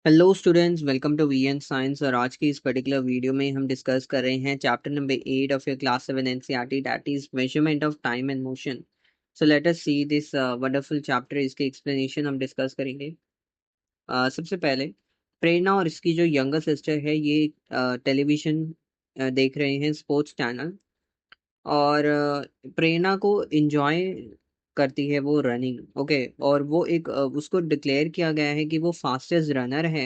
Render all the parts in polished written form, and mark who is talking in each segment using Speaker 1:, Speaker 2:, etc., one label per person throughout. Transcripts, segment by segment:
Speaker 1: Hello students, welcome to VN science. और आज की इस पर्टिकुलर वीडियो में हम डिस्कस कर रहे हैं chapter number 8 of your class 7 NCERT, that is measurement of time and motion. So let us see this wonderful chapter. इसके एक्सप्लेनेशन हम डिस्कस करेंगे। सबसे पहले प्रेरणा और इसकी जो यंगर सिस्टर है ये टेलीविजन देख रहे हैं, स्पोर्ट्स चैनल। और प्रेरणा को इंजॉय करती है वो रनिंग। ओके, और वो एक उसको डिक्लेयर किया गया है कि वो फास्टेस्ट रनर है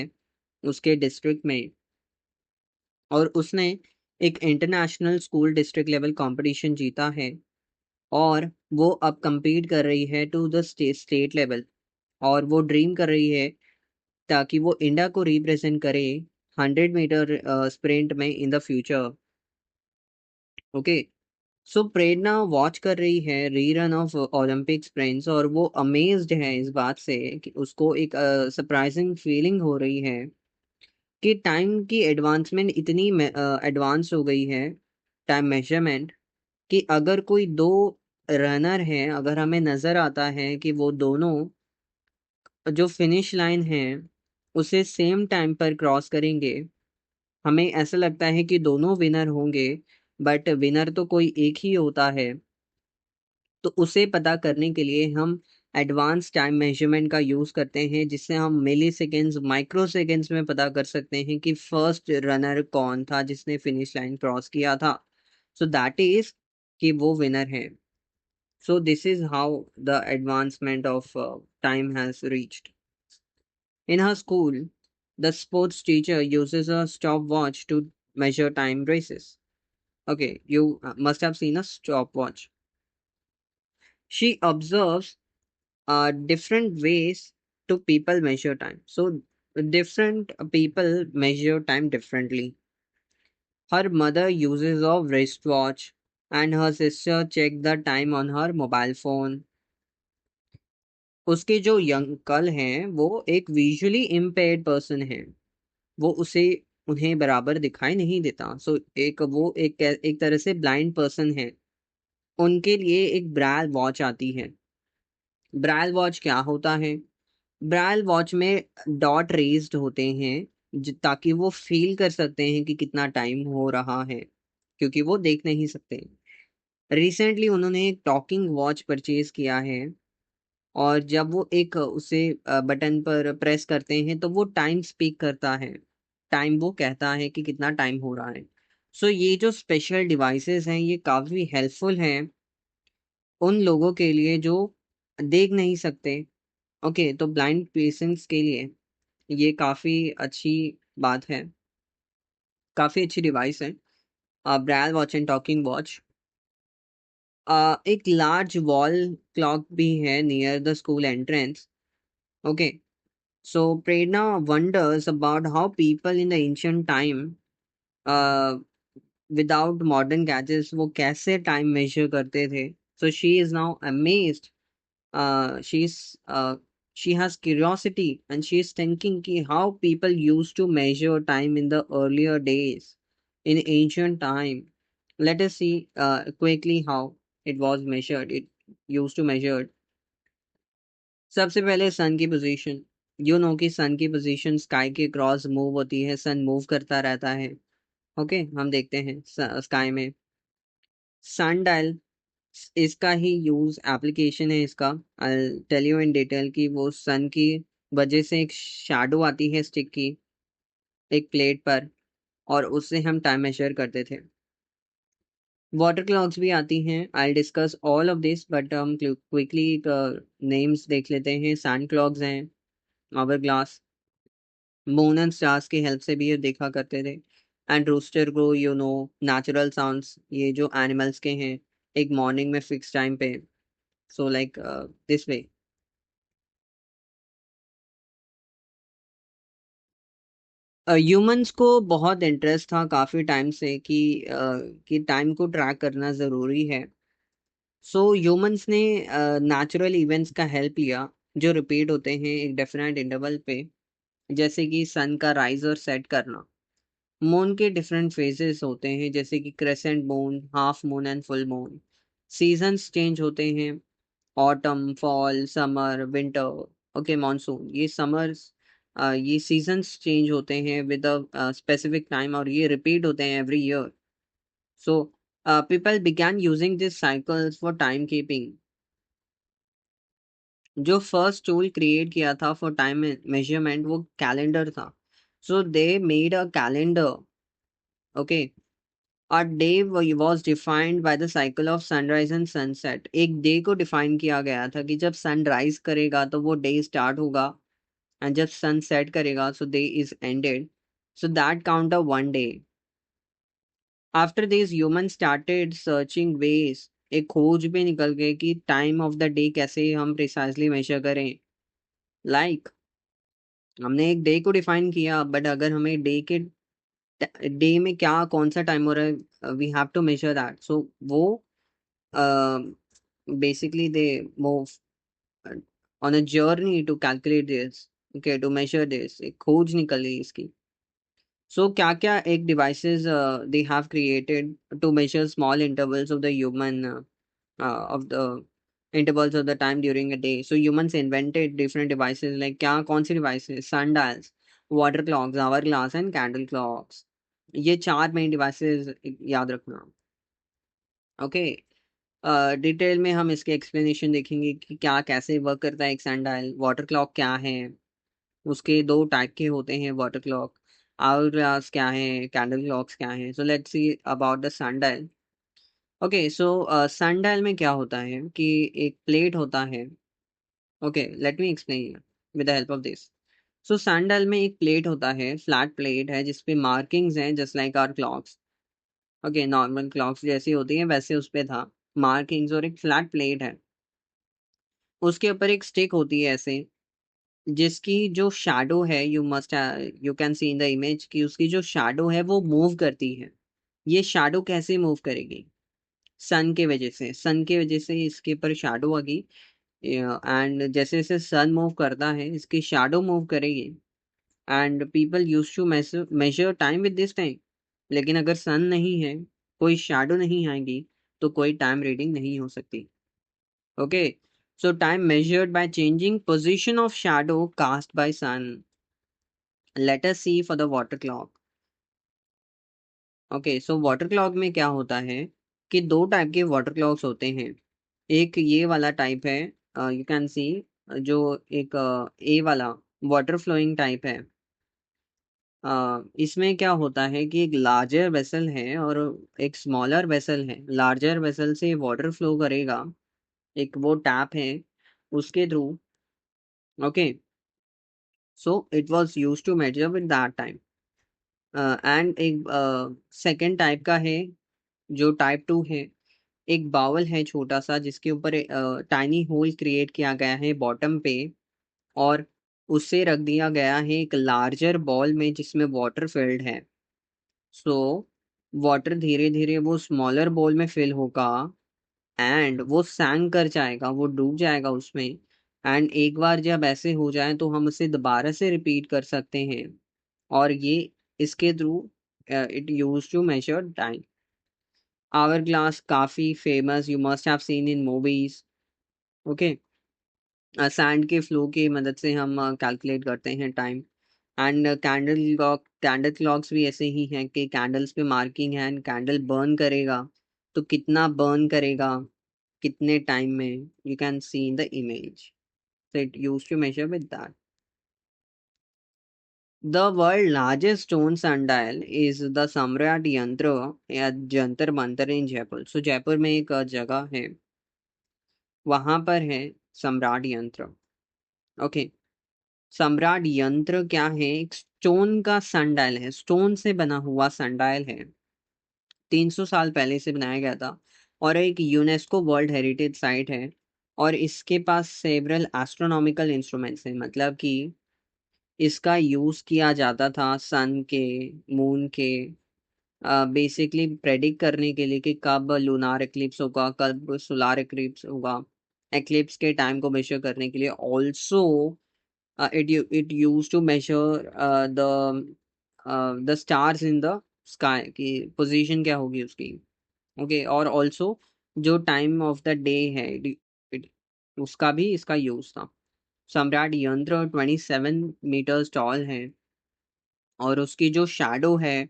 Speaker 1: उसके डिस्ट्रिक्ट में। और उसने एक international school district level competition जीता है। और वो अब compete कर रही है टू द स्टेट लेवल। और वो ड्रीम कर रही है ताकि वो इंडिया को रिप्रेजेंट करे 100 मीटर स्प्रिंट में in the future. Okay, so Prerna watch कर रही है रीरन ऑफ ओलंपिक स्प्रिंट्स, और वो अमेज्ड है इस बात से कि उसको एक सरप्राइजिंग फीलिंग हो रही है कि टाइम की एडवांसमेंट इतनी एडवांस हो गई है, टाइम मेजरमेंट, कि अगर कोई दो रनर हैं, अगर हमें नजर आता है कि वो दोनों जो फिनिश लाइन है उसे सेम टाइम पर क्रॉस करेंगे, हमें ऐसा लगता है कि दोनों विनर होंगे। बट विनर तो कोई एक ही होता है। तो उसे पता करने के लिए हम एडवांस टाइम मेजरमेंट का यूज करते हैं, जिससे हम मिली सेकेंड्स, माइक्रो सेकेंड्स में पता कर सकते हैं कि फर्स्ट रनर कौन था जिसने फिनिश लाइन क्रॉस किया था। सो दैट इज कि वो विनर है। So this is how the advancement of time has reached. In her school, the sports teacher uses a stopwatch to measure time races. Okay, you must have seen a stopwatch. She observes different ways to people measure time. So different people measure time differently. Her mother uses a wristwatch, and her sister check the time on her mobile phone. उसके जो uncle हैं वो एक visually impaired person है। वो उसे उन्हें बराबर दिखाई नहीं देता। सो एक वो एक तरह से ब्लाइंड पर्सन है। उनके लिए एक ब्राल वॉच आती है। ब्राल वॉच क्या होता है? ब्राल वॉच में डॉट रेज्ड होते हैं, ताकि वो फील कर सकते हैं कि कितना टाइम हो रहा है, क्योंकि वो देख नहीं सकते। रिसेंटली उन्होंने एक टॉकिंग वॉच परचेज किया है। और जब वो एक उसे बटन पर प्रेस करते हैं तो वो टाइम स्पीक करता है। टाइम वो कहता है कि कितना टाइम हो रहा है। सो ये जो स्पेशल डिवाइसेस हैं ये काफ़ी हेल्पफुल हैं उन लोगों के लिए जो देख नहीं सकते। ओके, तो ब्लाइंड पेशेंट्स के लिए ये काफ़ी अच्छी बात है, काफ़ी अच्छी डिवाइस है। ब्रायल वॉच एंड टॉकिंग वॉच। एक लार्ज वॉल क्लॉक भी है near the school entrance. Okay, so Prerna wonders about how people in the ancient time, uh, without modern gadgets, वो कैसे time measure करते थे. So she is now amazed. She has curiosity and she is thinking कि how people used to measure time in the earlier days, in ancient time. Let us see quickly how it was measured. It used to measured. सबसे पहले सन की position. You know कि सन की position sky के cross move होती है, सन move करता रहता है। ओके, हम देखते हैं स्काई में सन डायल। इसका ही यूज एप्लीकेशन है इसका। I tell you in detail कि वो सन की वजह से एक शैडो आती है स्टिक की एक प्लेट पर, और उससे हम टाइम मेजर करते थे। वाटर क्लॉक्स भी आती हैं। I discuss all of this, but हम क्विकली नेम्स देख लेते हैं। सैंड क्लॉक्स हैं, hourglass. Moon and stars की हेल्प से भी ये देखा करते थे। एंड रूस्टर को नेचुरल साउंड्स, ये जो एनिमल्स के हैं, एक मॉर्निंग में फिक्स टाइम पे। So like this way. Humans को बहुत इंटरेस्ट था काफ़ी टाइम से कि टाइम को ट्रैक करना ज़रूरी है। सो ह्यूमंस ने नेचुरल इवेंट्स का हेल्प लिया जो रिपीट होते हैं एक डेफिनेट इंटरवल पे, जैसे कि सन का राइज और सेट करना। मून के डिफरेंट फेजेस होते हैं, जैसे कि crescent moon, half moon and full moon. Seasons change होते हैं, autumn, fall, summer, winter. Okay, monsoon. ये समर्स ये सीजन्स चेंज होते हैं विद अ स्पेसिफिक टाइम और ये रिपीट होते हैं every year. So people began using this cycles for time keeping. जो फर्स्ट टूल क्रिएट किया था फॉर टाइम मेजरमेंट वो कैलेंडर था. So they made a calendar. Okay. A day was defined by the cycle of sunrise and sunset. एक day को define किया गया था कि जब सनराइज करेगा तो वो डे स्टार्ट होगा एंड जब सन सेट करेगा so day is ended. So that count a one day. After this human started searching ways. एक खोज पे निकल गए कि टाइम ऑफ द डे कैसे हम प्रिसाइजली मेजर करें. लाइक हमने एक डे को डिफाइन किया बट अगर हमें डे में क्या कौन सा टाइम हो रहा है we have to measure that. So वो basically they move uh, on a journey to calculate this. Okay, to measure this. एक खोज निकली इसकी. So क्या क्या एक devices they have created to measure small intervals of the human of the intervals of the time during a day. So humans invented different devices like क्या कौन सी devices? Sundials, water clocks, hourglass and candle clocks. ये चार main devices याद रखना. Okay. Detail में हम इसके explanation देखेंगे कि क्या कैसे वर्क करता है एक सनडायल. वाटर क्लॉक क्या है, उसके दो टाइप के होते हैं वाटर क्लॉक. आवर ग्लास क्या है, कैंडल क्लॉक्स क्या है. So let's see about the sundial. Okay. So sundial में क्या होता है कि एक प्लेट होता है. Okay, let me explain with the help of this. So sundial में एक प्लेट होता है, फ्लैट प्लेट है जिसपे मार्किंग्स हैं just like our clocks. Okay, normal clocks जैसी होती हैं वैसे उस पे था मार्किंग्स और एक फ्लैट प्लेट है. उसके ऊपर एक स्टिक होती है ऐसे जिसकी जो शैडो है you can see in the image कि उसकी जो शैडो है वो मूव करती है. ये शैडो कैसे मूव करेगी? सन के वजह से इसके ऊपर शैडो आ गई. एंड जैसे जैसे सन मूव करता है इसकी शैडो मूव करेगी. And people use to measure time with this time. लेकिन अगर सन नहीं है, कोई शैडो नहीं आएगी तो कोई टाइम रीडिंग नहीं हो सकती. Okay, so time measured by changing position of shadow cast by sun. Let us see for the water clock. Okay, so water clock में क्या होता है कि दो टाइप के वाटर क्लॉक्स होते हैं. एक ये वाला टाइप है, यू कैन सी, जो एक ए वाला वाटर फ्लोइंग टाइप है. इसमें क्या होता है कि एक लार्जर वेसल है और एक स्मॉलर वेसल है. लार्जर वेसल से वाटर फ्लो करेगा, एक वो टैप है उसके through. Okay. So it was used to measure with that time. And एक सेकेंड टाइप का है जो टाइप टू है. एक बाउल है छोटा सा जिसके ऊपर टाइनी होल क्रिएट किया गया है बॉटम पे और उससे रख दिया गया है एक लार्जर बॉल में जिसमें वाटर फिल्ड है. सो वाटर धीरे धीरे वो स्मॉलर बॉल में फिल होगा एंड वो सैंक कर जाएगा, वो डूब जाएगा उसमें. एंड एक बार जब ऐसे हो जाए तो हम उसे दोबारा से रिपीट कर सकते हैं और ये इसके through it use to measure time. Hour glass काफी famous, you must have seen in movies. Okay. Sand के फ्लो की मदद से हम कैलकुलेट करते हैं टाइम. एंड कैंडल क्लॉक्स भी ऐसे ही हैं कि कैंडल्स पे मार्किंग है एंड कैंडल बर्न करेगा तो कितना बर्न करेगा कितने टाइम में, you can see in the image. So it used to measure with that. The world largest stone sundial is the Samrat Yantra at Jantar Mantar in Jaipur. So Jaipur में एक जगह है, वहां पर है सम्राट यंत्र. ओके. सम्राट यंत्र क्या है? एक स्टोन का सनडायल है, स्टोन से बना हुआ सनडायल है. 300 साल पहले से बनाया गया था और एक यूनेस्को वर्ल्ड हेरिटेज साइट है. और इसके पास सेवरल एस्ट्रोनॉमिकल इंस्ट्रूमेंट्स हैं, मतलब कि इसका यूज किया जाता था सन के, मून के, बेसिकली प्रेडिक्ट करने के लिए कि कब लूनार एक्लिप्स होगा, कब सोलार एक्लिप्स होगा. एक्लिप्स के टाइम को मेजर करने के लिए also it use to measure the stars in the sky की पोजीशन क्या होगी उसकी. ओके. और ऑल्सो जो टाइम ऑफ द डे है, it- उसका भी इसका यूज था. सम्राट यंत्र 27 मीटर्स टॉल है और उसकी जो शैडो है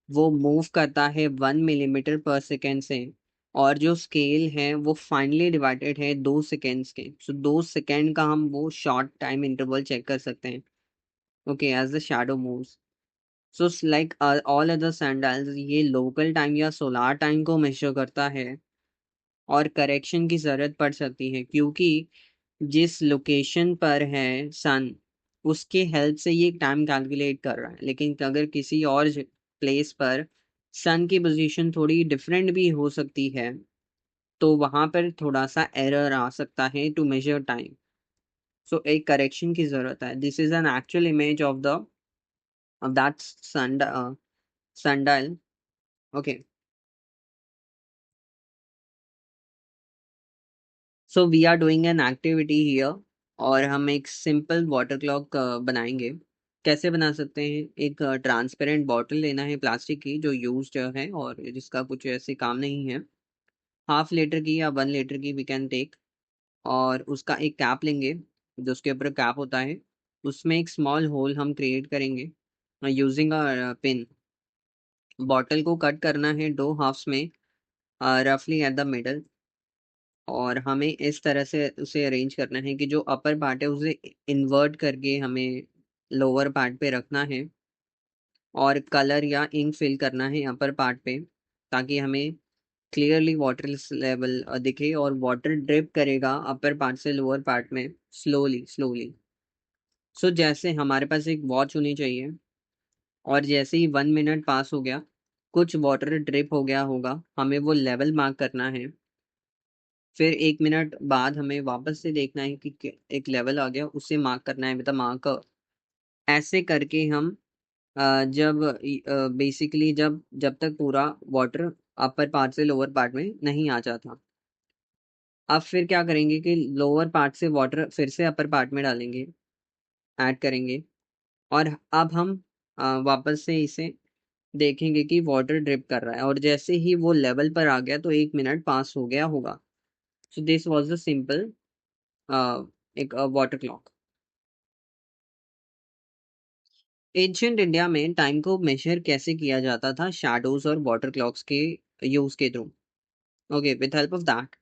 Speaker 1: वो मूव करता है 1 मिलीमीटर पर सेकेंड से। और जो स्केल है वो फाइनली डिवाइडेड है 2 सेकेंड्स के। सो 2 सेकेंड का हम वो शॉर्ट टाइम इंटरवल चेक कर सकते हैं। Okay, as the shadow moves. So like all other sandals, ये लोकल टाइम या सोलार टाइम को मेजर करता है और करेक्शन की जरूरत पड़ सकती है क्योंकि जिस लोकेशन पर है सन, उसके हेल्प से ये टाइम कैलकुलेट कर रहा है। लेकिन अगर किसी और प्लेस पर सन की पोजीशन थोड़ी डिफरेंट भी हो सकती है, तो वहां पर थोड़ा सा एरर आ सकता है टू मेजर टाइम। सो एक करेक्शन की जरूरत है। This is an actual image of that sundial. Okay, so we are doing an activity here और हम एक सिंपल वाटर क्लॉक बनाएंगे। कैसे बना सकते हैं? एक ट्रांसपेरेंट बॉटल लेना है प्लास्टिक की जो यूज्ड है और जिसका कुछ ऐसे काम नहीं है। 1/2 लीटर की या 1 लीटर की वी कैन टेक। और उसका एक कैप लेंगे, जो उसके ऊपर कैप होता है उसमें एक स्मॉल होल हम क्रिएट करेंगे यूजिंग अ पिन। बॉटल को कट करना है 2 हाफ्स में, रफली एट द मिडल। और हमें इस तरह से उसे अरेंज करना है कि जो अपर पार्ट है उसे इन्वर्ट करके हमें लोअर पार्ट पे रखना है और कलर या इंक फिल करना है अपर पार्ट पे, ताकि हमें क्लियरली वाटर लेवल दिखे और वाटर ड्रिप करेगा अपर पार्ट से लोअर पार्ट में स्लोली स्लोली। सो जैसे हमारे पास एक वॉच होनी चाहिए और जैसे ही 1 मिनट पास हो गया, कुछ वाटर ड्रिप हो गया होगा, हमें वो लेवल मार्क करना है। फिर 1 मिनट बाद हमें वापस से देखना है कि एक लेवल आ गया, उसे मार्क करना है विद अ मार्कर। ऐसे करके हम जब बेसिकली जब जब तक पूरा वाटर अपर पार्ट से लोअर पार्ट में नहीं आ जाता। अब फिर क्या करेंगे कि लोअर पार्ट से वाटर फिर से अपर पार्ट में डालेंगे, ऐड करेंगे। और अब हम वापस से इसे देखेंगे कि वाटर ड्रिप कर रहा है और जैसे ही वो लेवल पर आ गया तो 1 मिनट पास हो गया होगा। So this was the simple एक वाटर क्लॉक। एंशियंट इंडिया में टाइम को मेजर कैसे किया जाता था? शैडोज और वाटर क्लॉक्स के यूज के through. Okay, with help of that,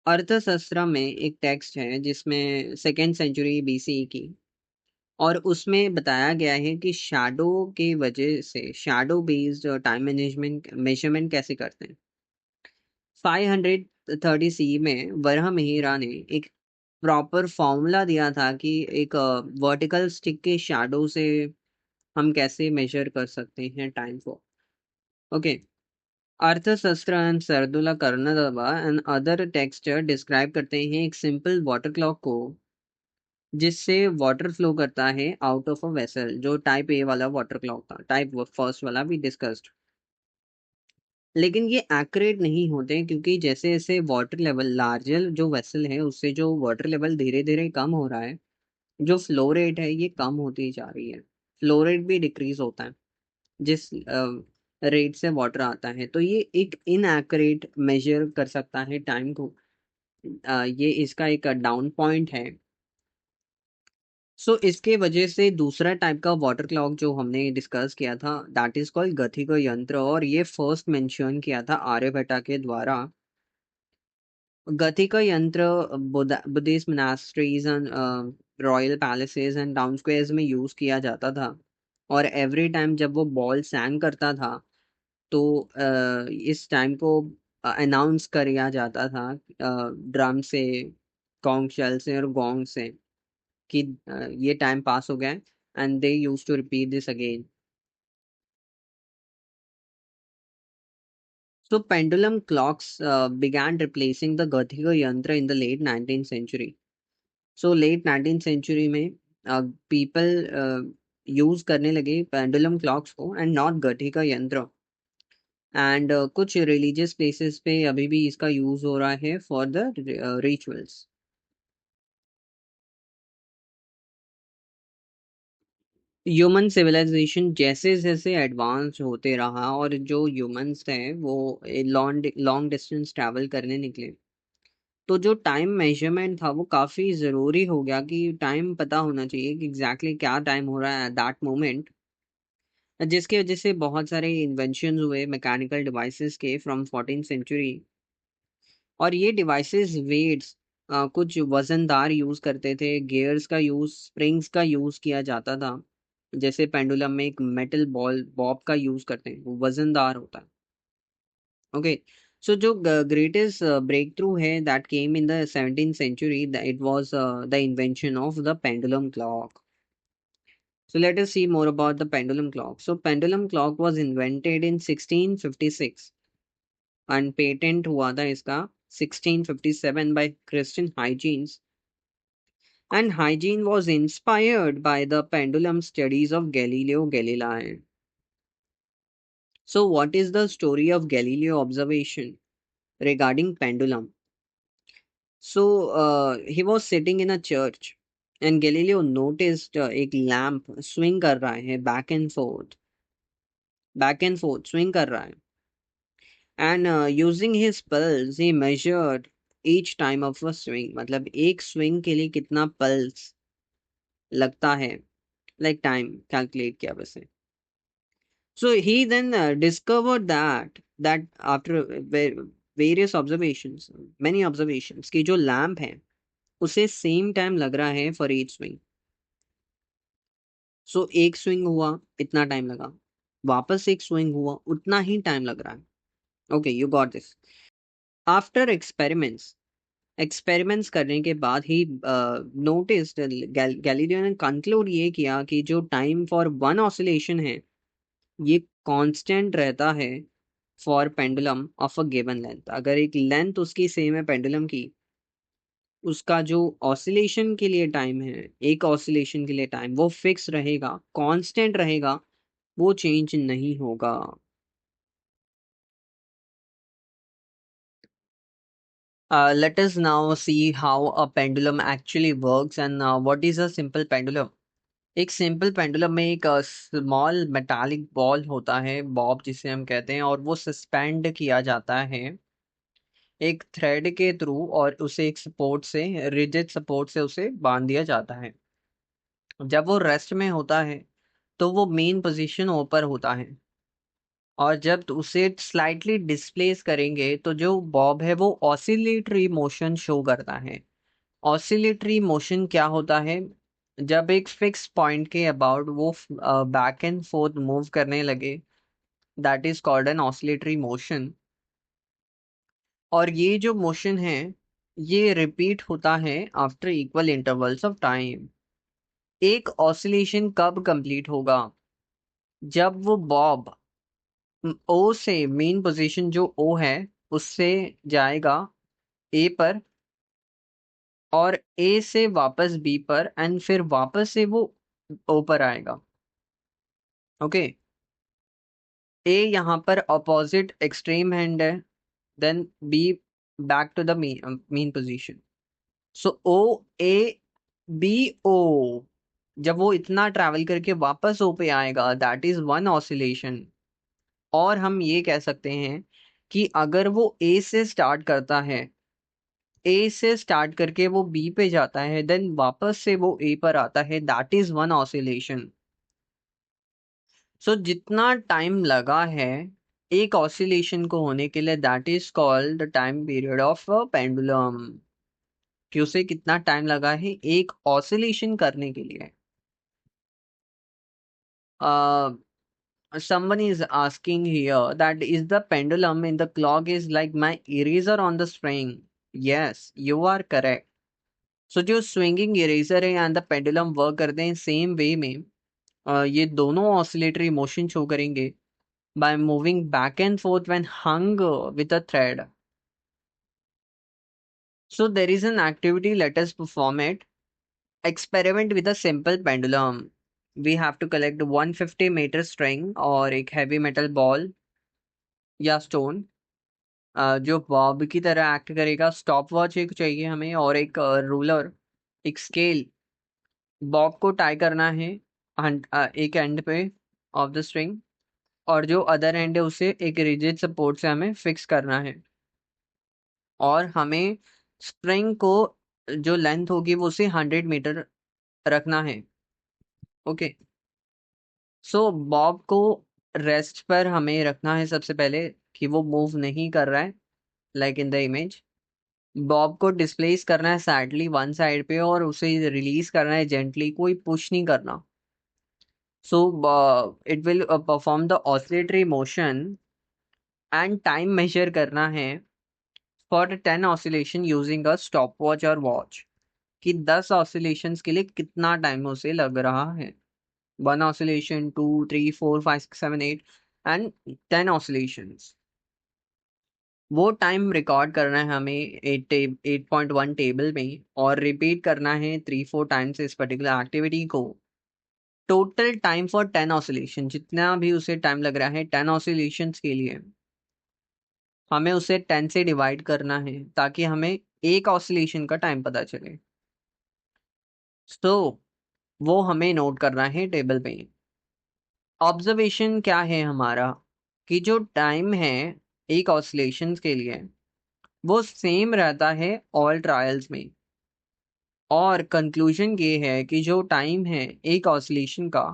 Speaker 1: अर्थशास्त्र में एक टेक्स्ट है जिसमें 2nd सेंचुरी BCE की, और उसमें बताया गया है कि शैडो के वजह से shadow based time management measurement कैसे करते हैं। 530 में वराह मिहिरा ने एक प्रॉपर फॉर्मूला दिया था कि एक वर्टिकल स्टिक के शैडो से हम कैसे मेजर कर सकते हैं टाइम को। ओके, अर्थशास्त्र एंड सरदुला कर्णदवा एंड अदर टेक्सचर डिस्क्राइब करते हैं एक सिंपल वाटर क्लॉक को जिससे वाटर फ्लो करता है आउट ऑफ अ वेसल, जो टाइप ए वाला वाटर क्लॉक था। टाइप फर्स्ट वाला भी डिस्कस्ड। लेकिन ये एक्यूरेट नहीं होते क्योंकि जैसे जैसे वाटर लेवल लार्जर जो वेसल है उससे जो वाटर लेवल धीरे धीरे कम हो रहा है, जो फ्लो रेट है ये कम होती जा रही है। फ्लो रेट भी डिक्रीज होता है जिस रेट से वाटर आता है। तो ये एक इनएक्यूरेट मेजर कर सकता है टाइम को। ये इसका एक डाउन पॉइंट है। सो इसके वजह से दूसरा टाइप का वाटर क्लॉक जो हमने डिस्कस किया था दैट इज कॉल्ड गति का यंत्र, और ये फर्स्ट मेंशन किया था आर्यभट्टा के द्वारा। गति का यंत्र Buddhist monasteries and royal palaces and town squares में यूज किया जाता था। और एवरी टाइम जब वो बॉल सैंग करता था तो इस टाइम को अनाउंस किया जाता था ड्रम से, कॉन्ग शेल से और गोंग से कि ये टाइम पास हो गया है, and they use to repeat this again. So pendulum clocks began replacing the Gaudiya yantra in the late 19th century. So late 19th century में people यूज करने लगे पेंडुलम क्लॉक्स को एंड नॉट घड़ी का यंत्र। एंड कुछ religious places पे अभी भी इसका यूज हो रहा है for the rituals. Human civilisation जैसे जैसे एडवांस होते रहा और जो ह्यूमंस थे वो लॉन्ग लॉन्ग डिस्टेंस ट्रैवल करने निकले, तो जो टाइम मेजरमेंट था वो काफी जरूरी हो गया कि टाइम पता होना चाहिए कि एग्जैक्टली क्या टाइम हो रहा है एट दैट मोमेंट, जिसकी वजह से बहुत सारे इन्वेंशन हुए मैकेनिकल डिवाइसेस के फ्रॉम 14th सेंचुरी। और ये डिवाइसेस वेट्स कुछ वजनदार यूज करते थे, गियर्स का यूज, स्प्रिंग्स का यूज किया जाता था। जैसे पेंडुलम में एक मेटल बॉल बॉब का यूज करते हैं, वो वजनदार होता है। ओके, सो जो ग्रेटेस्ट ब्रेक थ्रू है that came in the 17th century, it was the invention of the pendulum clock. So let us see more about the pendulum clock. So pendulum clock was invented in 1656 and patent हुआ था इसका 1657 by Christian Huygens, and Huygens was inspired by the pendulum studies of Galileo Galilei. So what is the story of Galileo observation regarding pendulum? So he was sitting in a church and Galileo noticed एक lamp swing कर रहा है, back and fourth swing कर रहा है, and using his pulse he measured each time of a swing, मतलब एक swing के लिए कितना pulse लगता है, like time calculate किया वैसे. So he then discovered that after various observations, many observations, कि जो लैम्प है उसे सेम टाइम लग रहा है फॉर ईच स्विंग. सो एक स्विंग हुआ इतना टाइम लगा, वापस एक स्विंग हुआ उतना ही टाइम लग रहा है. Okay, you got this. After experiments करने के बाद ही नोटिस गैलीलियो ने कंक्लूड ये किया कि जो टाइम फॉर वन ऑसिलेशन है ये कांस्टेंट रहता है for pendulum of a given length. अगर एक लेंथ उसकी सेम है पेंडुलम की, उसका जो ऑसिलेशन के लिए टाइम है, एक ऑसिलेशन के लिए टाइम वो फिक्स रहेगा, कांस्टेंट रहेगा, वो चेंज नहीं होगा. Let us now see how a pendulum actually works and what is a simple pendulum. एक सिंपल पेंडुलम में एक स्मॉल मेटालिक बॉल होता है, बॉब जिसे हम कहते हैं, और वो सस्पेंड किया जाता है एक थ्रेड के थ्रू, और उसे एक सपोर्ट से, रिजिड सपोर्ट से उसे बांध दिया जाता है. जब वो रेस्ट में होता है तो वो मेन पोजीशन ऊपर होता है, और जब उसे स्लाइटली डिस्प्लेस करेंगे तो जो बॉब है वो ऑसिलेटरी मोशन शो करता है. ऑसिलेटरी मोशन क्या होता है? जब एक फिक्स पॉइंट के अबाउट वो बैक एंड फोर्थ मूव करने लगे, that is called an oscillatory motion. और ये जो मोशन है ये रिपीट होता है after equal intervals of time. एक ऑसिलेशन कब कंप्लीट होगा? जब वो बॉब ओ से, मेन पोजीशन जो ओ है उससे जाएगा ए पर, और ए से वापस बी पर, एंड फिर वापस से वो ओ पर आएगा. ओके, ए यहाँ पर अपोजिट एक्सट्रीम हैंड है, then B back to the main position. So O A B O, जब वो इतना ट्रैवल करके वापस ओ पे आएगा, दैट इज वन ऑसिलेशन. और हम ये कह सकते हैं कि अगर वो ए से स्टार्ट करता है, ए से स्टार्ट करके वो बी पे जाता है, देन वापस से वो ए पर आता है, दैट इज वन ऑसिलेशन. सो जितना टाइम लगा है एक ऑसिलेशन को होने के लिए, that is called the time period of a pendulum. कि उसे कितना टाइम लगा है एक ऑसिलेशन करने के लिए. uh, Someone is asking here that is the pendulum in the clock is like my eraser on the string. Yes, you are correct. So जो swinging eraser है एंड द पेंडुलम वर्क करते हैं same way में. ये दोनों oscillatory motion show करेंगे by moving back and forth when hung with a thread. So there is an activity, let us perform it. Experiment with a simple pendulum. We have to collect 150 meter string और एक heavy metal ball या stone जो Bob की तरह act करेगा. Stop watch एक चाहिए हमें, और एक रूलर, एक स्केल. बॉब को टाई करना है एक एंड पे ऑफ द स्ट्रिंग, और जो अदर एंड है उसे एक रिजिड सपोर्ट से हमें फिक्स करना है. और हमें स्प्रिंग को जो लेंथ होगी वो उसे 100 मीटर रखना है। ओके, सो बॉब को रेस्ट पर हमें रखना है सबसे पहले, कि वो मूव नहीं कर रहा है, like in the image. Bob को डिस्प्लेस करना है सैडली वन साइड पे, और उसे रिलीज करना है जेंटली, कोई पुश नहीं करना। So it will perform the oscillatory motion, and time measure करना है for 10 oscillation using a stopwatch और वॉच, कि 10 ऑसिलेशंस के लिए कितना टाइम उसे लग रहा है। 1 oscillation, 2, 3, 4, 5, 6, 7, 8 एंड 10 ऑसिलेशंस। वो टाइम रिकॉर्ड करना है हमें 8.1 टेबल में, और रिपीट करना है 3-4 टाइम्स इस पर्टिकुलर एक्टिविटी को। टोटल टाइम फॉर 10 ऑसिलेशन, जितना भी उसे टाइम लग रहा है 10 ऑसिलेशंस के लिए, हमें उसे 10 से डिवाइड करना है ताकि हमें एक ऑसिलेशन का टाइम पता चले। तो वो हमें नोट करना है टेबल पे। ऑब्जर्वेशन क्या है हमारा, कि जो टाइम है एक ऑसिलेशन के लिए वो सेम रहता है ऑल ट्रायल्स में। और कंक्लूजन ये है कि जो टाइम है एक ऑसिलेशन का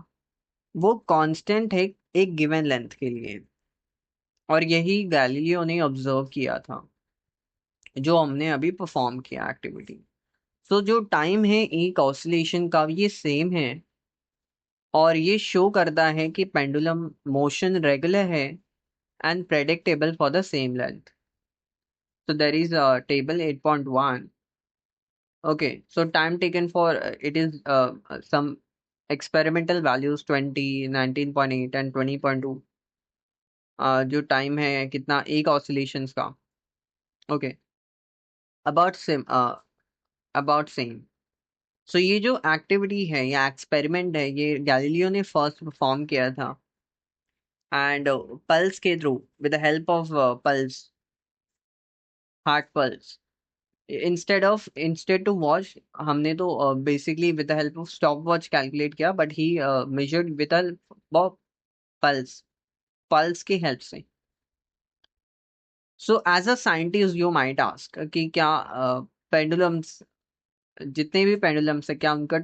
Speaker 1: वो कांस्टेंट है एक गिवन लेंथ के लिए। और यही गैलीलियो ने ऑब्जर्व किया था, जो हमने अभी परफॉर्म किया एक्टिविटी। तो जो टाइम है एक ऑसिलेशन का ये सेम है, और ये शो करता है कि पेंडुलम मोशन रेगुलर है and predictable for the same length. So there is a table 8.1. Okay, so time taken for it is some experimental values 20, 19.8 and 20.2। जो टाइम है कितना एक ऑसिलेशंस का। Okay, about same, about same. So ये जो activity है या experiment है, ये गैलीलियो ने फर्स्ट परफॉर्म किया था, एंड पल्स के थ्रू, with the help of pulse, heart pulse. Instead to watch, हमने तो basically with the help of stop watch calculate किया, but he measured with help pulse, pulse की हेल्प से। So as a scientist you might ask कि क्या pendulums, जितने भी pendulums है, क्या उनका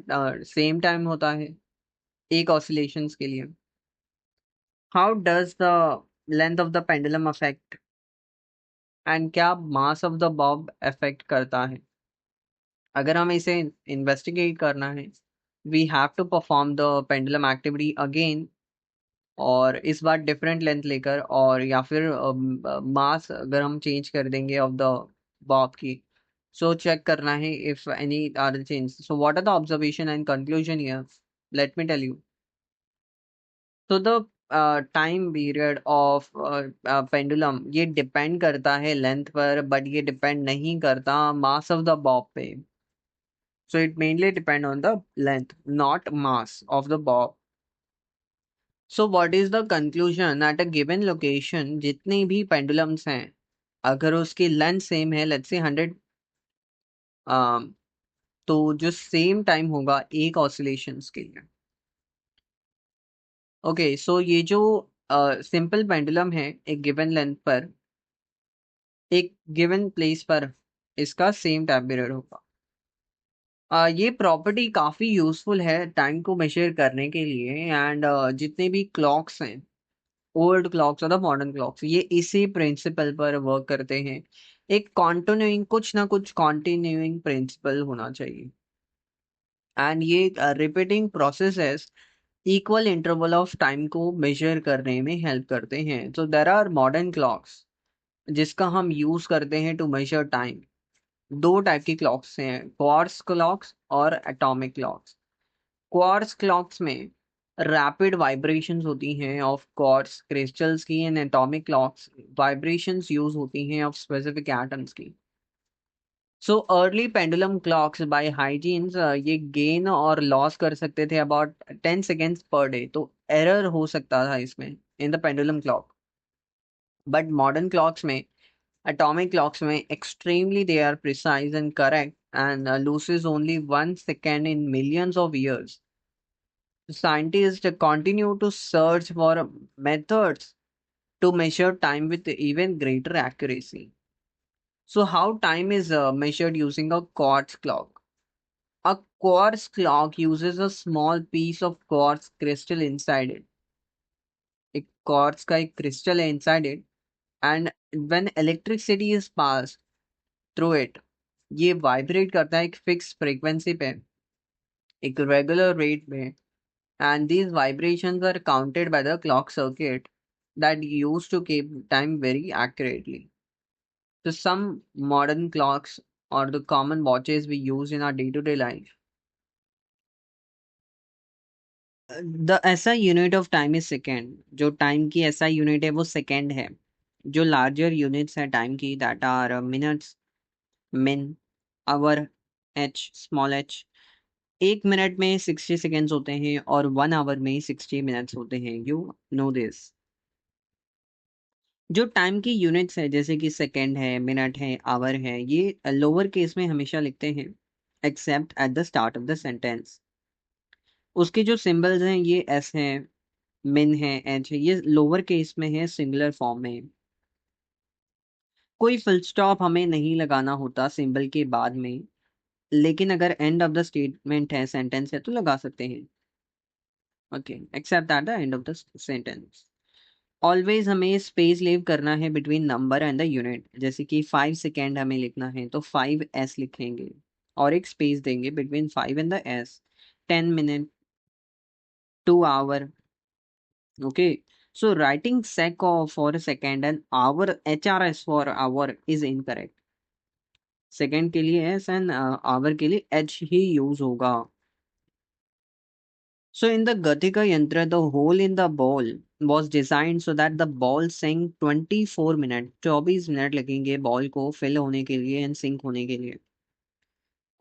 Speaker 1: सेम टाइम होता है एक ऑसिलेशंस के लिए? How does the length of the pendulum affect, and क्या mass of the bob affect करता है? अगर हमें इसे इन्वेस्टिगेट करना है, we have to perform the pendulum activity again, और इस बार डिफरेंट लेंथ लेकर, और या फिर मास अगर हम चेंज कर देंगे ऑफ द बॉब की, सो चेक करना है if any are change. So what are the observation and conclusion here? Let me tell you. तो the time period of pendulum, ये डिपेंड करता है लेंथ पर, बट ये डिपेंड नहीं करता मास ऑफ द बॉब पे। So it mainly depend on the length, not mass of the bob. So what is the conclusion? At a given location, जितने भी pendulums हैं, अगर उसकी लेंथ सेम है, लेट्स से 100, तो जो सेम टाइम होगा एक ऑसिलेशंस के लिए। ओके, सो ये जो सिंपल पेंडुलम है एक गिवन लेंथ पर, एक गिवन प्लेस पर, इसका सेम टाइम पीरियड होगा। ये प्रॉपर्टी काफ़ी यूजफुल है टाइम को मेजर करने के लिए, एंड जितने भी क्लॉक्स हैं, ओल्ड क्लॉक्स और द मॉडर्न क्लॉक्स, ये इसी प्रिंसिपल पर वर्क करते हैं। एक कॉन्टिन्यूइंग, कुछ ना कुछ कॉन्टिन्यूइंग प्रिंसिपल होना चाहिए, एंड ये repeating processes equal interval of time को मेजर करने में हेल्प करते हैं। तो देर आर मॉडर्न क्लॉक्स जिसका हम यूज करते हैं टू मेजर टाइम। दो टाइप की क्लॉक्स हैं, क्वार्ट्स क्लॉक्स और एटॉमिक क्लॉक्स। क्वार्ट्स क्लॉक्स में रैपिड वाइब्रेशंस होती हैं ऑफ क्वार्ट्स क्रिस्टल्स की, and atomic clocks vibrations use होती हैं ऑफ स्पेसिफिक एटम्स की। So early pendulum clocks by Huygens ये गेन और लॉस कर सकते थे अबाउट 10 सेकेंड्स पर डे, तो एरर हो सकता था इसमें in the pendulum clock. But modern clocks में, atomic clocks में, extremely they are precise and correct, and loses only 1 second in millions of years. Scientists continue to search for methods to measure time with even greater accuracy. So how time is measured using a quartz clock? A quartz clock uses a small piece of quartz crystal inside it. एक quartz का एक crystal है inside it, and when electricity is passed through it, ये vibrate करता है एक fix frequency पे, एक रेगुलर रेट में, and these vibrations are counted by the clock circuit that used to keep time very accurately. So some modern clocks or the common watches we use in our day-to-day life. The SI unit of time is second. जो time की SI unit है वो second है. जो larger units है time की that are minutes, मिन, our, H, small H. एक मिनट में 60 सेकेंड्स होते हैं और 1 आवर में 60 मिनट्स होते हैं. You know this. जो टाइम की यूनिट्स है जैसे कि सेकेंड है, मिनट है, आवर है, ये लोअर केस में हमेशा लिखते हैं accept at the start of the sentence. उसके जो सिंबल्स हैं ये एस है, मिन है, एच है, ये लोअर केस में है, सिंगुलर फॉर्म में. कोई फुल स्टॉप हमें नहीं लगाना होता सिंबल के बाद में, लेकिन अगर एंड ऑफ द स्टेटमेंट है, सेंटेंस है, तो लगा सकते हैं. Okay, accept at the end of the sentence. Always हमें स्पेस लीव करना है between number and the unit. जैसे कि 5 सेकेंड हमें लिखना है तो 5s लिखेंगे और एक स्पेस देंगे between 5 and the s. 10 minute, 2 hour. Okay, so writing sec of for a second and hour HRS for hour is incorrect. Second के लिए एस एंड आवर के लिए एच ही यूज होगा. So in the Gatika Yantra, the hole in the ball was designed so that the ball sink 24 minute, 24 minute लगेंगे ball को fill होने के लिए एंड सिंक होने के लिए.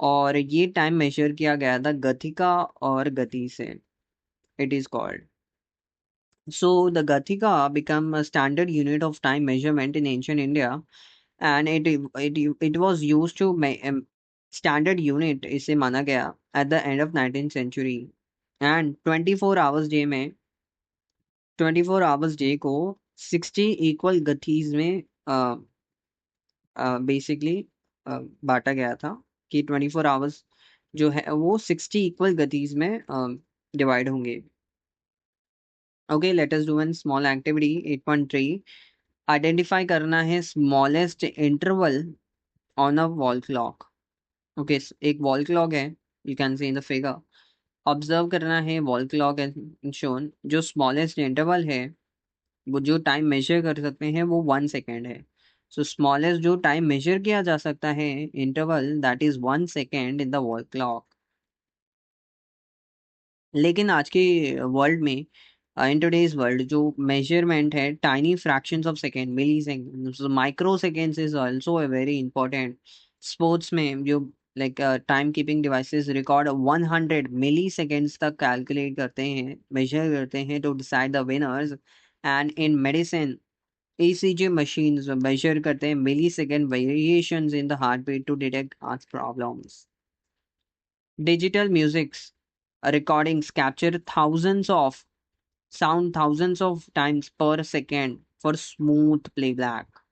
Speaker 1: और ये टाइम मेजर किया गया था गतिका और गति से. It is called. So the Gatika became a standard unit of time measurement in ancient India, and it was used to standard unit इसे माना गया at the end of 19th century. And 24 hours day में 24 hours day को 60 equal गतिज में basically बांटा गया था कि 24 आवर्स जो है वो 60 इक्वल गतिज में डिवाइड होंगे. Okay, let us do one small activity. 8.3, identify करना है smallest interval on a wall clock. Okay, एक वॉल क्लॉक है, you can see in the figure. Observe करना है वॉल क्लॉक एंड शोन. जो स्मॉलेस्ट इंटरवल है वो जो टाइम मेजर कर सकते हैं वो 1 सेकेंड है. सो स्मॉलेस्ट जो टाइम मेजर किया जा सकता है interval that is 1 second in the wall clock. लेकिन आज के वर्ल्ड में, इन टुडेज वर्ल्ड, जो मेजरमेंट है tiny fractions of second, millisecond, microseconds is also very important. Sports में जो like timekeeping devices record 100 milliseconds तक calculate करते हैं, मेजर करते हैं to decide the winners. And in medicine, ECG machines measure करते हैं मिली second variations in the heartbeat to detect heart problems. Digital musics recordings capture thousands of times per second for smooth playback.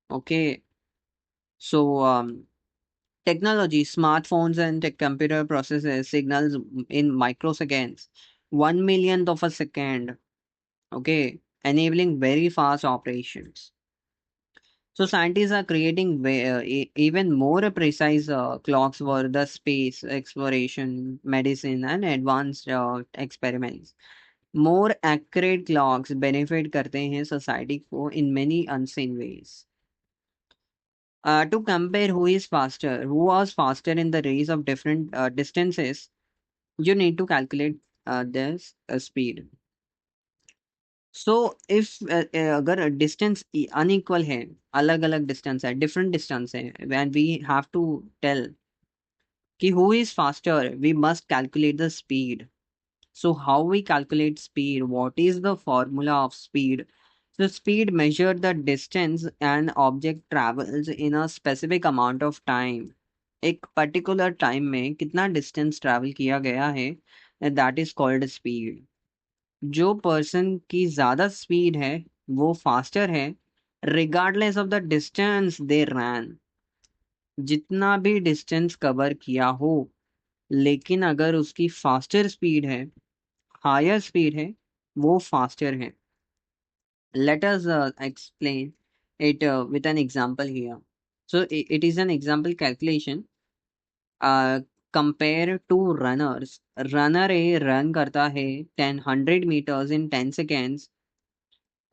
Speaker 1: Okay, so technology, smartphones and computer processes signals in microseconds, 1 millionth of a second. Okay, enabling very fast operations. So scientists are creating even more precise clocks for the space exploration, medicine, and advanced experiments. More accurate clocks benefit करते हैं society को in many unseen ways. To compare who was faster in the race of different distances, you need to calculate this speed. So if अगर distance unequal है, अलग अलग distance है, different distance है, and we have to tell कि who is faster, we must calculate the speed. So how we calculate speed, what is the formula of speed? So speed measure the distance an object travels in a specific amount of time. एक particular time में कितना distance travel किया गया है, that is called speed. जो person की ज्यादा speed है वो फास्टर है, रिगार्डलेस ऑफ द डिस्टेंस दे रैन, जितना भी डिस्टेंस कवर किया हो, लेकिन अगर उसकी फास्टर स्पीड है, हायर स्पीड है, वो फास्टर है. Let us explain it with an example here. So it is an example calculation. Compare two runners. Runner A run करता है 100 meters in 10 seconds.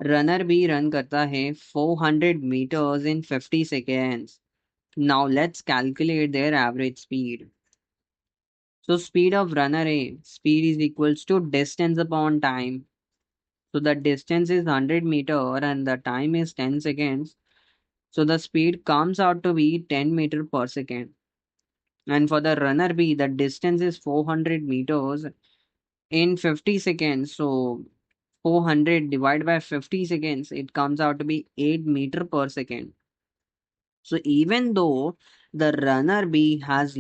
Speaker 1: Runner B run करता है 400 meters in 50 seconds. Now let's calculate their average speed. So speed of runner A, speed is equals to distance upon time. So the distance is 100 meter and the time is 10 seconds. So the speed comes out to be 10 meter per second. And for the runner B, the distance is 400 meters in 50 seconds. So 400 divided by 50 seconds, it comes out to be 8 meter per second. So even though the runner B has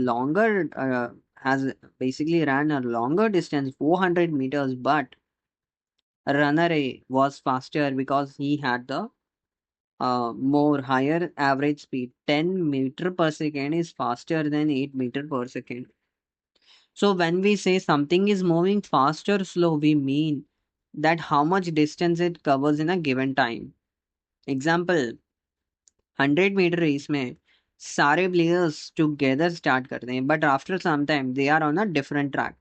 Speaker 1: basically ran a longer distance, 400 meters, but runner A was faster because he had the more higher average speed. 10 meter per second is faster than 8 meter per second. So when we say something is moving fast or slow, we mean that how much distance it covers in a given time. Example, 100 meter race में सारे players together start करते हैं, but after some time they are on a different track.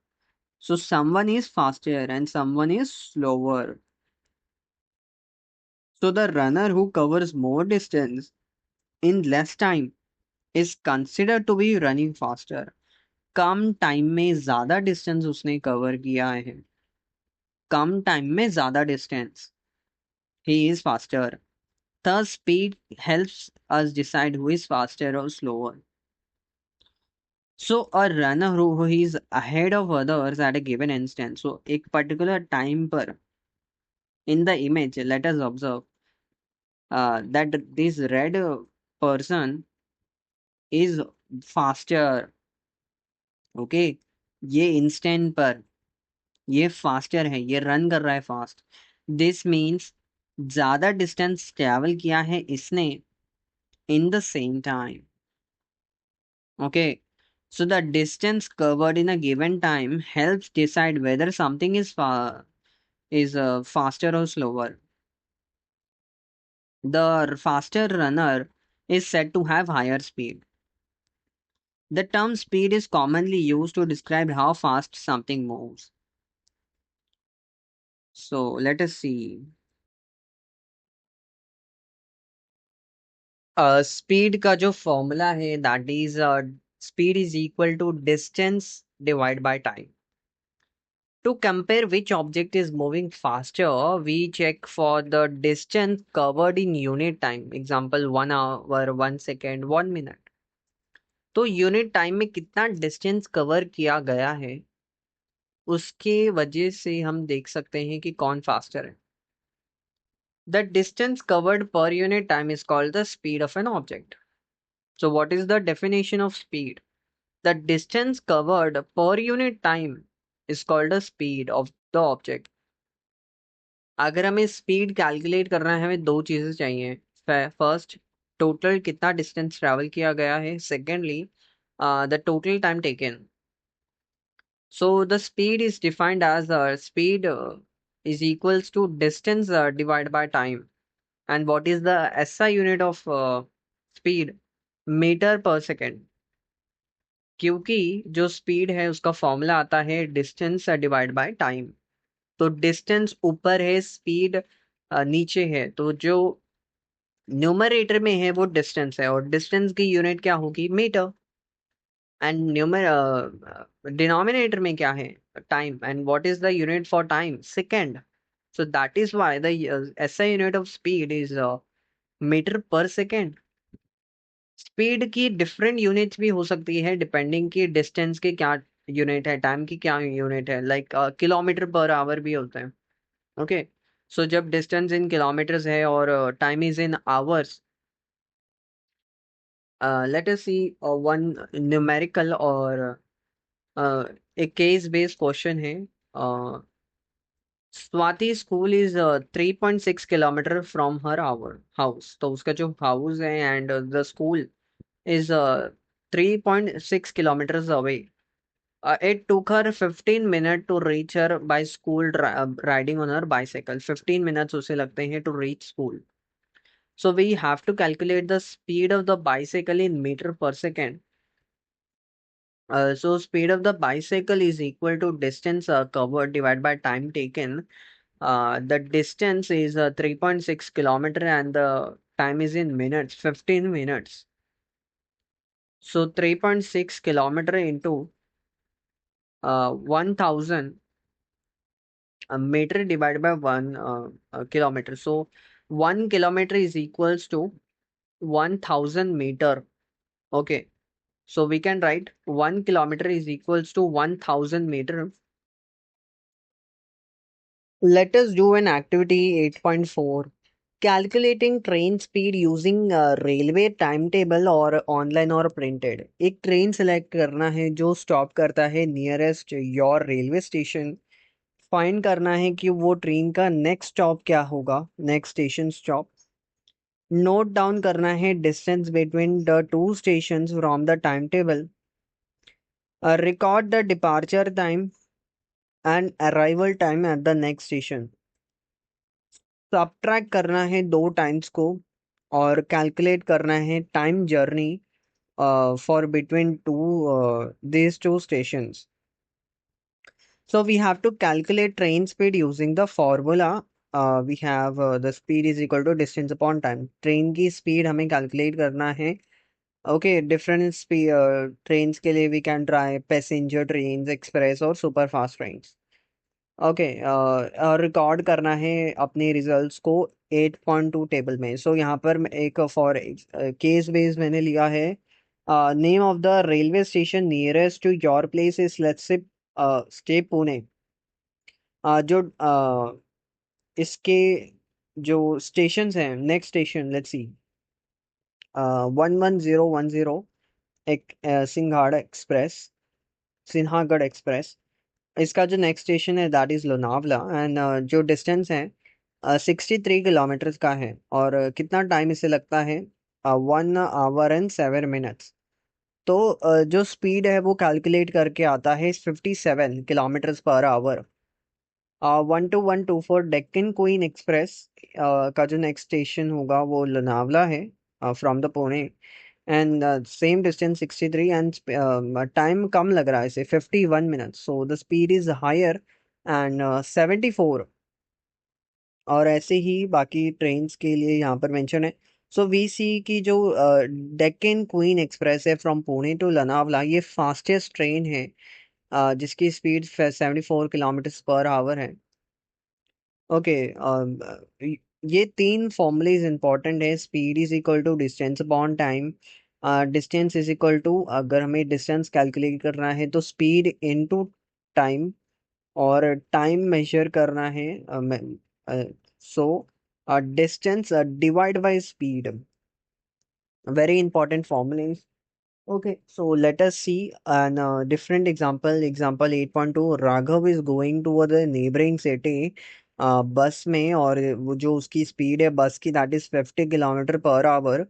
Speaker 1: So someone is faster and someone is slower. So the runner who covers more distance in less time is considered to be running faster. Come time में ज्यादा distance उसने cover किया है, कम time में ज्यादा distance, he is faster. Thus speed helps us decide who is faster or slower. So a runner who is ahead of others at a given instant, so एक particular time पर, in the image let us observe that this red person is faster. Okay, ये instant पर ये faster है, ये run कर रहा है फास्ट. दिस मीन्स ज्यादा डिस्टेंस ट्रेवल किया है इसने in the same time. Okay, so the distance covered in a given time helps decide whether something is faster or slower. The faster runner is said to have higher speed. The term speed is commonly used to describe how fast something moves. So let us see. Speed का जो formula है that is speed is equal to distance divide by time. To compare which object is moving faster, we check for the distance covered in unit time. Example 1 hour, 1 second, 1 minute. तो unit time में कितना distance cover किया गया है उसके वजह से हम देख सकते हैं कि कौन फास्टर है. The distance covered per unit time is called the speed of an object. So what is the definition of speed? The distance covered per unit time is called the speed of the object. अगर हमें speed calculate करना है हमें दो चीजें चाहिए. First, total कितना distance travel किया गया है. Secondly, the total time taken. So the speed is defined as speed is equals to distance divided by time. And what is the SI unit of speed? Metre per second. क्योंकि जो speed है उसका formula आता है distance divide by time. तो distance ऊपर है, speed नीचे है, तो जो न्यूमरेटर में है वो डिस्टेंस है और डिस्टेंस की यूनिट क्या होगी, मीटर. एंड डिनोमिनेटर में क्या है, time. And what is the unit for time, second. So that is why the SI unit of speed is metre per second. Speed की डिफरेंट यूनिट्स भी हो सकती है डिपेंडिंग की डिस्टेंस के क्या यूनिट है, टाइम की क्या यूनिट है. लाइक किलोमीटर पर आवर भी होते हैं. ओके, सो जब डिस्टेंस इन किलोमीटर्स है और time is in hours. Let us see one numerical और एक केस बेस्ड क्वेश्चन है. Swati school is 3.6 kilometre from her our house. तो उसका जो हाउस है and the school is 3.6 kilometers away. It took her 15 minutes to reach her by school riding on her bicycle. 15 minutes उसे लगते हैं to reach school. So we have to calculate the speed of the bicycle in meter per second. So speed of the bicycle is equal to distance covered divided by time taken. The distance is 3.6 kilometer and the time is in minutes, 15 minutes. So 3.6 kilometer into 1000 meter divided by 1 kilometer. So 1 kilometer is equals to 1000 meter. Okay. So we can write 1 kilometer is equals to 1000 meter. Let us do an activity 8.4. Calculating train speed using railway timetable और online और printed. एक train select करना है जो stop करता है nearest your railway station. Find करना है कि वो ट्रेन का नेक्स्ट स्टॉप क्या होगा, next station stop. Note down करना है distance between the two stations from the time table. Record the departure time and arrival time at the next station. Subtract करना है दो टाइम्स को और कैलकुलेट करना है time journey for between two these two stations. So we have to calculate train speed using the formula. We have the speed is equal to distance upon time. Train की speed हमें calculate करना है। Okay, different trains के लिए we can try passenger train, express और super fast train. Okay, और record करना है अपने रिजल्ट्स को 8.2 टेबल में। सो यहाँ पर एक फॉर केस बेस मैंने लिया है। Name of the railway station nearest to your place is let's say stay Pune. जो इसके जो स्टेशन हैं, नेक्स्ट स्टेशन लेट्स सी 11010 एक सिन्हागढ़ एक्सप्रेस। इसका जो नेक्स्ट स्टेशन है दैट इज लोनावला एंड जो डिस्टेंस है 63 किलोमीटर का है और कितना टाइम इसे लगता है 1 hour and 7 minutes। तो जो स्पीड है वो कैलकुलेट करके आता है 57 kilometre per our. 12124 Deccan Queen express का जो नेक्स्ट स्टेशन होगा वो लोनावला है from the Pune and same distance 63 and time कम लग रहा है इसे 51 minutes. So the speed is higher and 74। और ऐसे ही बाकी ट्रेन्स के लिए यहाँ पर मेंशन है। सो वी सी की जो डेक्कन क्वीन एक्सप्रेस है फ्रॉम पुणे टू लोनावला, ये फास्टेस्ट ट्रेन है जिसकी स्पीड 74 किलोमीटर पर आवर है। ओके, ये तीन फॉर्मूलेज इंपॉर्टेंट है। Speed is equal to distance upon time. Distance is equal to, अगर हमें डिस्टेंस कैलकुलेट करना है तो स्पीड इनटू टाइम, और टाइम मेजर करना है so distance divide by speed. Very important formulae. Okay, so let us see an different example. Example 8.2. Raghav is going toward the neighboring city बस में, और वो जो उसकी स्पीड है बस की that is 50 kilometre per hour.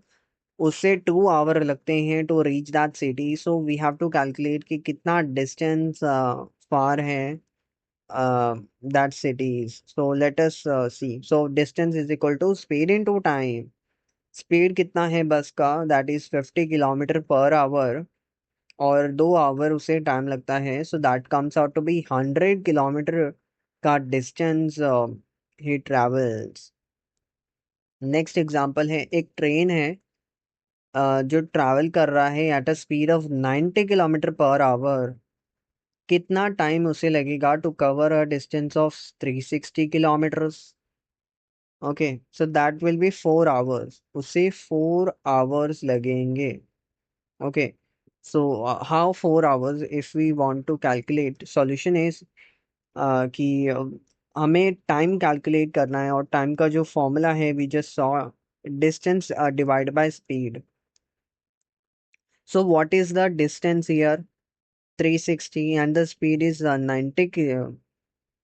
Speaker 1: उससे 2 hour लगते हैं to reach that city. So we have to calculate कि कितना डिस्टेंस फार है that cities. So let us see. So distance is equal to speed into time. Speed कितना है bus का that is 50 kilometre per hour और 2 hour उसे time लगता है। So that comes out to be 100 kilometre का distance ही travels. Next example है, एक ट्रेन है जो ट्रैवल कर रहा है at a speed of 90 kilometre per hour. कितना टाइम उसे लगेगा to cover a distance of 360 kilometres. Okay, so that will be 4 hours, उसे 4 आवर्स लगेंगे। Okay, so how 4 hours if we want to calculate? Solution is कि हमें time calculate करना है और टाइम का जो फॉर्मूला है we just saw distance divide by speed. So what is the distance here? 360 and the speed is 90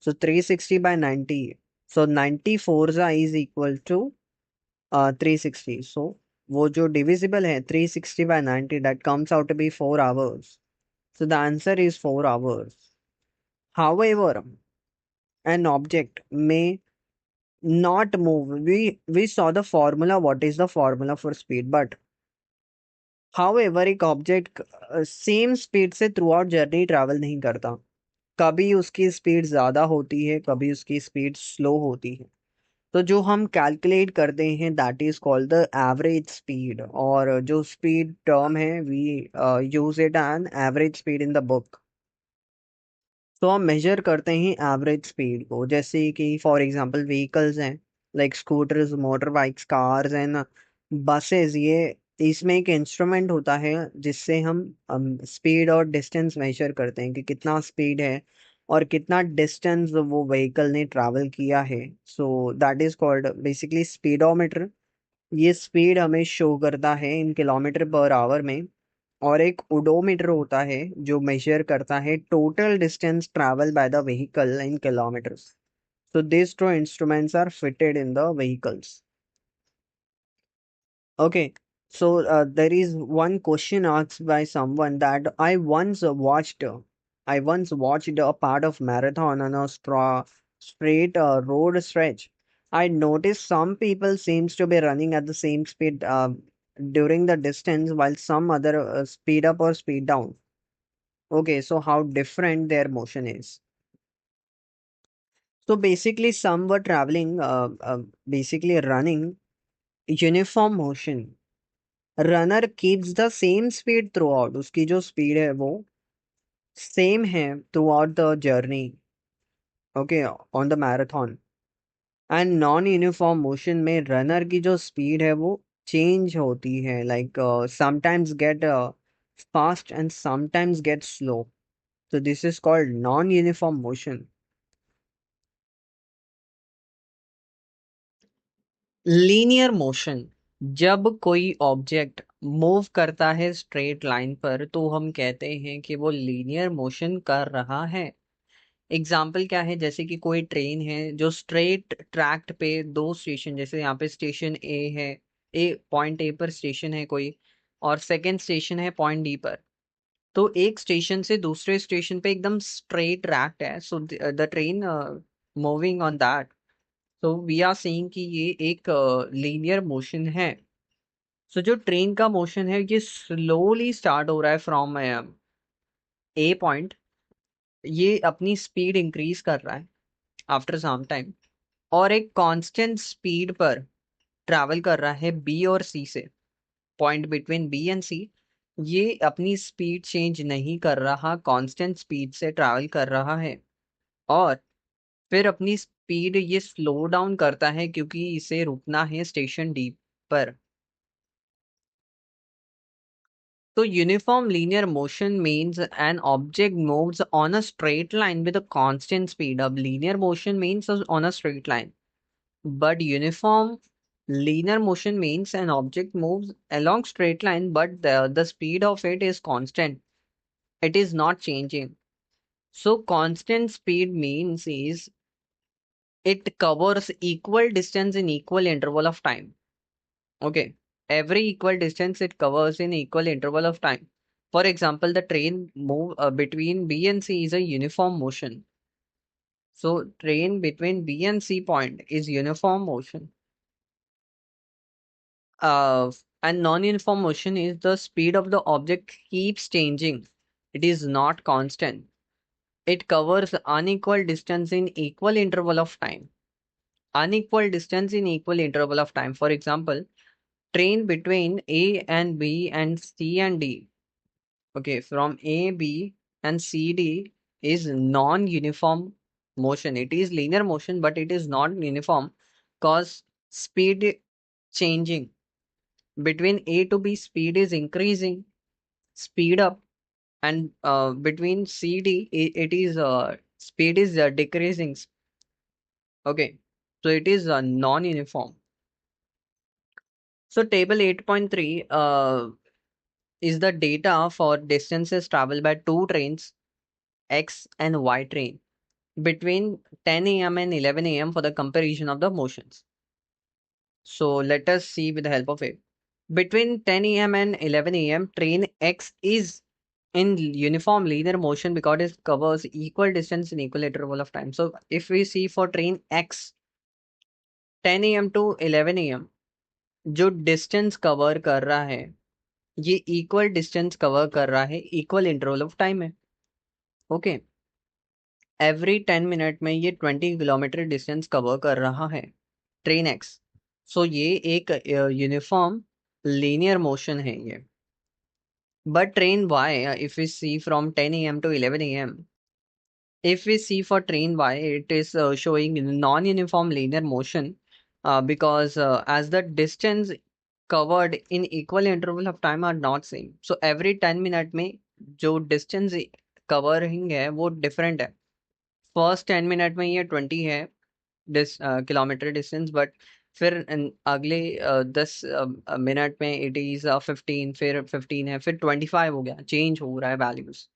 Speaker 1: So 360 by 90. So 90 forza is equal to 360. So वो जो divisible है 360 by 90, that comes out to be 4 hours. So the answer is 4 hours. However, an object may not move. We saw the formula. What is the formula for speed? But however, एक object same speed से through out journey travel नहीं करता. कभी उसकी speed ज्यादा होती है, कभी उसकी स्पीड स्लो होती है. तो जो हम कैलकुलेट करते हैं that is called the average speed. और जो स्पीड टर्म है we use it an average speed in the book. तो हम मेजर करते हैं एवरेज स्पीड को. जैसे कि फॉर एग्जांपल व्हीकल्स हैं like scooters, motor bikes, cars and buses. ये इसमें एक इंस्ट्रूमेंट होता है जिससे हम स्पीड और डिस्टेंस मेजर करते हैं कि कितना स्पीड है और कितना डिस्टेंस वो व्हीकल ने ट्रैवल किया है. So that is called basically speedometer. ये स्पीड हमें शो करता है इन किलोमीटर पर आवर में. और एक ओडोमीटर होता है जो मेजर करता है total distance travel by the vehicle in kilometres. So these two instruments are fitted in the vehicles. Okay, so there is one question asked by someone that I once watched a part of marathon on a straight road stretch. I noticed some people seems to be running at the same speed during the distance, while some other speed up or speed down. Okay, so how different their motion is. So basically, some were traveling, basically running uniform motion. Runner keeps the same speed throughout. उसकी जो speed है वो same है throughout the journey. Okay, on the marathon. And non-uniform motion में runner की जो speed है वो change होती है. Like sometimes get fast and sometimes get slow. So this is called non-uniform motion. Linear motion. जब कोई ऑब्जेक्ट मूव करता है स्ट्रेट लाइन पर तो हम कहते हैं कि वो लीनियर मोशन कर रहा है. एग्जाम्पल क्या है, जैसे कि कोई ट्रेन है जो स्ट्रेट ट्रैक पे दो स्टेशन, जैसे यहाँ पे स्टेशन ए है, ए पॉइंट ए पर स्टेशन है कोई, और सेकंड स्टेशन है पॉइंट डी पर. तो एक स्टेशन से दूसरे स्टेशन पे एकदम स्ट्रेट ट्रैक है. So the train moving on that. तो वी आर सेइंग कि ये एक लीनियर मोशन है. सो जो ट्रेन का मोशन है ये स्लोली स्टार्ट हो रहा है फ्रॉम ए पॉइंट. ये अपनी स्पीड इंक्रीज कर रहा है आफ्टर सम टाइम, और एक कांस्टेंट स्पीड पर ट्रैवल कर रहा है बी और सी से. पॉइंट बिटवीन बी एंड सी ये अपनी स्पीड चेंज नहीं कर रहा, कांस्टेंट स्पीड से ट्रैवल कर रहा है. और फिर अपनी स्पीड ये स्लो डाउन करता है क्योंकि इसे रुकना है स्टेशन डी पर. So uniform linear motion means an object moves on a straight line with a constant speed. अब linear motion means on a straight line. But uniform linear motion means an object moves along straight line, but the speed of it is constant. It is not changing. So constant speed means is it covers equal distance in equal interval of time. Okay. Every equal distance it covers in equal interval of time. For example, the train move between B and C is a uniform motion. So train between B and C point is uniform motion. Uh, and non-uniform motion is the speed of the object keeps changing. It is not constant. It covers unequal distance in equal interval of time. Unequal distance in equal interval of time. For example, train between A and B and C and D. Okay, from A, B, and C, D is non-uniform motion. It is linear motion, but it is not uniform because speed changing. Between A to B, speed is increasing, speed up, and between C, D, it is speed is decreasing. Okay, so it is non-uniform. So table 8.3 is the data for distances traveled by two trains, X and Y train. between 10 a.m. and 11 a.m. for the comparison of the motions. So let us see with the help of it. Between 10 a.m. and 11 a.m., train X is in uniform linear motion because it covers equal distance in equal interval of time. So if we see for train X, 10 a.m. to 11 a.m. जो distance cover कर रहा है ये equal distance cover कर रहा है equal interval of time है. Okay, every 10 minute में ये 20 किलोमीटर डिस्टेंस कवर कर रहा है ट्रेन एक्स. सो ये एक यूनिफॉर्म लीनियर मोशन है ये. But train Y, if we see from 10 a.m. to 11 a.m., if we see for train Y, it is showing non-uniform linear motion because as the distance covered in equal interval of time are not same. So every 10 minute में जो distance covering है वो different है. First 10 minute में ये 20 है kilometre distance, but फिर अगले 10 मिनट में इट इज 15, फिर 15 है, फिर 25 हो गया, चेंज हो रहा है वैल्यूज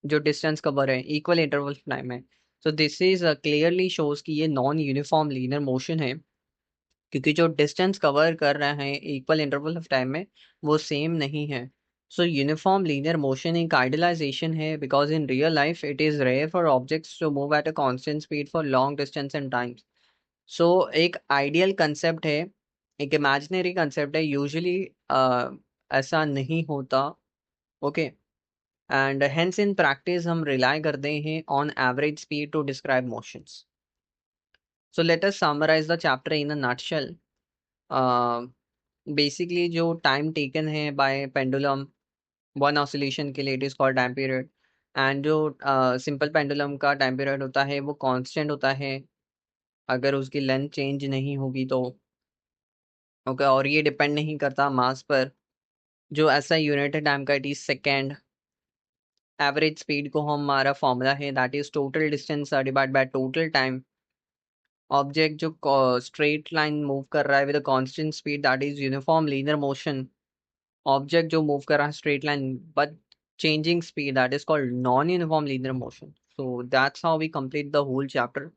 Speaker 1: जो डिस्टेंस कवर है इक्वल इंटरवल टाइम में. So this is clearly shows कि ये नॉन यूनिफॉर्म लीनियर मोशन है क्योंकि जो डिस्टेंस कवर कर रहे हैं इक्वल इंटरवल ऑफ टाइम में वो सेम नहीं है. सो यूनिफॉर्म लीनियर मोशन एक आइडियलाइजेशन है because in real life it is rare for objects to move at a constant speed for long distance and time. So एक ideal concept है, एक imaginary concept है, usually ऐसा नहीं होता. Okay, and hence in practice हम rely करते हैं on average speed to describe motions. So let us summarise the chapter in a nutshell. Basically जो टाइम टेकन है बाय पेंडुलम वन ऑसिलेशन के लिए it is called time period. And जो simple pendulum का time period होता है वो constant होता है अगर उसकी लेंथ चेंज नहीं होगी तो. ओके, और ये डिपेंड नहीं करता मास पर. जो ऐसा यूनिट है टाइम का it is second. Average speed को हमारा फॉर्मूला है that is total distance divide by total time. Object जो स्ट्रेट लाइन मूव कर रहा है with a constant speed that is uniform linear motion. Object जो मूव कर रहा है straight line but changing speed that is called non-uniform linear motion. So that's how we complete the whole chapter.